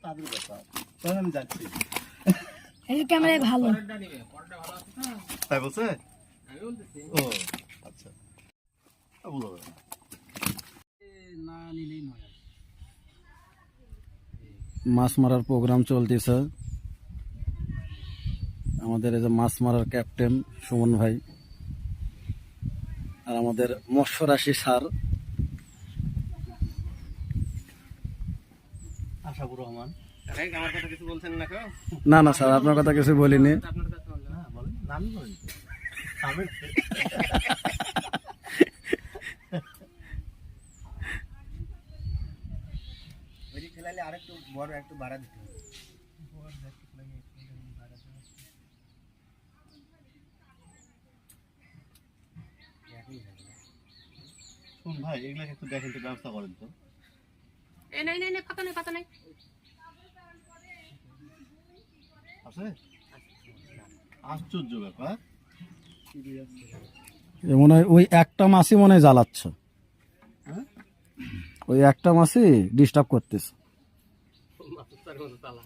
তাদের ব্যাপার, তখন আমি যাচ্ছি। এই ক্যামেরায় ভালো। তাই বলছে? ও আচ্ছা, বুঝা যাবে না নিলেই নয়। মাছ মারার প্রোগ্রাম চলতেছে। আমাদের এই যে মাছ মারার ক্যাপ্টেন সুমন ভাই আর আমাদের মৎস্যরাশি স্যার আশাপুর রহমান। আমার কথা কিছু বলছেন না কেউ? না না স্যার, আপনার কথা কিছু বলিনি। আপনার কাছে বললাম। হ্যাঁ বলেন, নামই বলেন তো। আমি ওই খেলালে আরেকটু বড় একটু বাড়া দিতে হবে। শুন ভাই, এগুলা একটু দেখেন তো, ব্যবস্থা করেন তো। এই নাই নাই নাই, পাতা নাই পাতা নাই। আছে? আশ্চর্য ব্যাপার। এ মনে হয় ওই একটা মাছই মনে হয় জ্বালাচ্ছে, হ্যাঁ? ওই একটা মাছই ডিস্টার্ব করতেছে। মাছ চার মতো তালা।